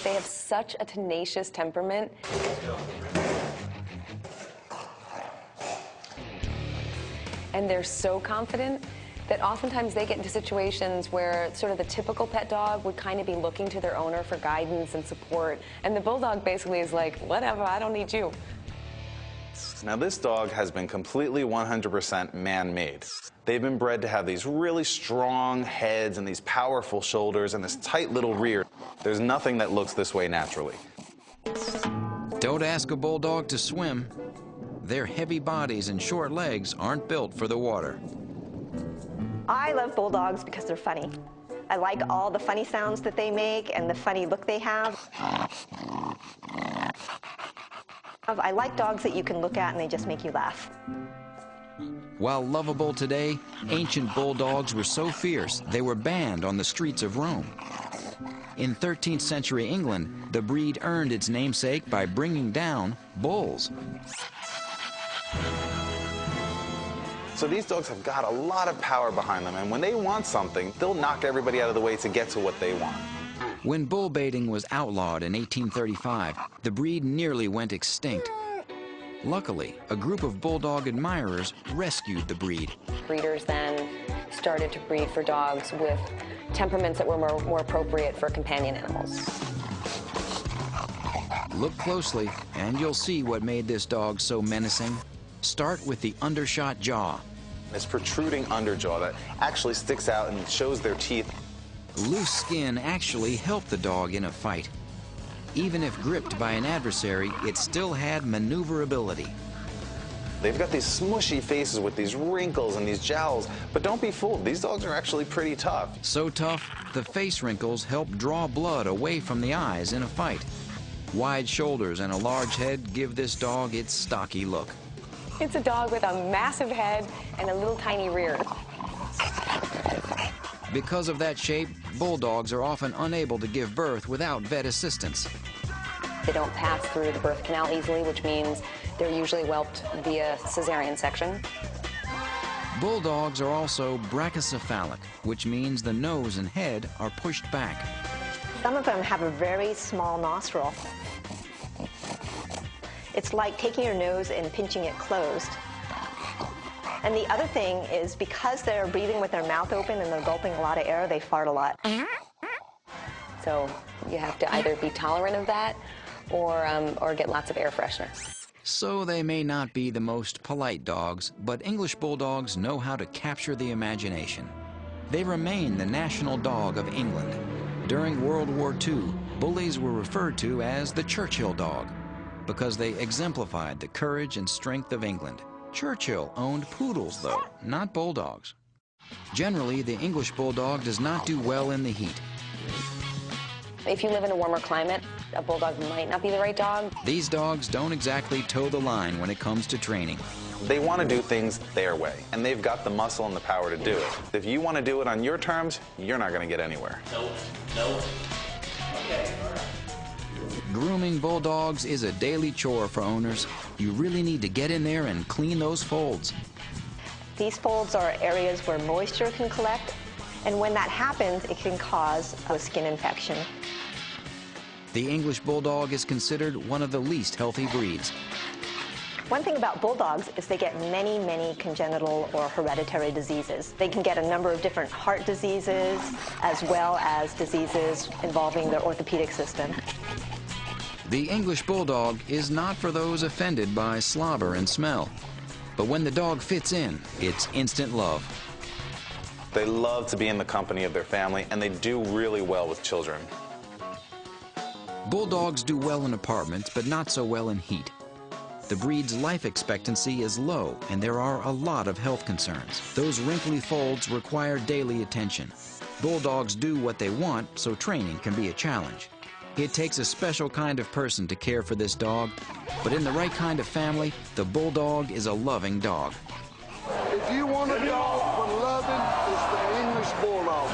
They have such a tenacious temperament. And they're so confident that oftentimes they get into situations where sort of the typical pet dog would kind of be looking to their owner for guidance and support. And the Bulldog basically is like, whatever, I don't need you. Now, this dog has been completely 100% man-made. They've been bred to have these really strong heads and these powerful shoulders and this tight little rear. There's nothing that looks this way naturally. Don't ask a Bulldog to swim. Their heavy bodies and short legs aren't built for the water. I love Bulldogs because they're funny. I like all the funny sounds that they make and the funny look they have. I like dogs that you can look at and they just make you laugh. While lovable today, ancient Bulldogs were so fierce they were banned on the streets of Rome. In 13th century England, the breed earned its namesake by bringing down bulls. So these dogs have got a lot of power behind them, and when they want something, they'll knock everybody out of the way to get to what they want. When bull baiting was outlawed in 1835, the breed nearly went extinct. Luckily, a group of Bulldog admirers rescued the breed. Breeders then started to breed for dogs with temperaments that were more appropriate for companion animals. Look closely, and you'll see what made this dog so menacing. Start with the undershot jaw. This protruding underjaw that actually sticks out and shows their teeth. Loose skin actually helped the dog in a fight. Even if gripped by an adversary, it still had maneuverability. They've got these smushy faces with these wrinkles and these jowls, but don't be fooled, these dogs are actually pretty tough. So tough, the face wrinkles help draw blood away from the eyes in a fight. Wide shoulders and a large head give this dog its stocky look. It's a dog with a massive head and a little tiny rear. Because of that shape, Bulldogs are often unable to give birth without vet assistance. They don't pass through the birth canal easily, which means they're usually whelped via cesarean section. Bulldogs are also brachycephalic, which means the nose and head are pushed back. Some of them have a very small nostril. It's like taking your nose and pinching it closed. And the other thing is because they're breathing with their mouth open and they're gulping a lot of air, they fart a lot. So you have to either be tolerant of that or get lots of air freshener. So they may not be the most polite dogs, but English Bulldogs know how to capture the imagination. They remain the national dog of England. During World War II, bullies were referred to as the Churchill dog because they exemplified the courage and strength of England. Churchill owned poodles, though, not Bulldogs. Generally, the English Bulldog does not do well in the heat. If you live in a warmer climate, a Bulldog might not be the right dog. These dogs don't exactly toe the line when it comes to training. They want to do things their way, and they've got the muscle and the power to do it. If you want to do it on your terms, you're not going to get anywhere. No. Okay, all right. Grooming Bulldogs is a daily chore for owners. You really need to get in there and clean those folds. These folds are areas where moisture can collect, and when that happens, it can cause a skin infection. The English Bulldog is considered one of the least healthy breeds. One thing about Bulldogs is they get many, many congenital or hereditary diseases. They can get a number of different heart diseases, as well as diseases involving their orthopedic system. The English Bulldog is not for those offended by slobber and smell. But when the dog fits in, it's instant love. They love to be in the company of their family, and they do really well with children. Bulldogs do well in apartments, but not so well in heat. The breed's life expectancy is low, and there are a lot of health concerns. Those wrinkly folds require daily attention. Bulldogs do what they want, so training can be a challenge. It takes a special kind of person to care for this dog, but in the right kind of family, the Bulldog is a loving dog. If you want a dog for loving, it's the English Bulldog.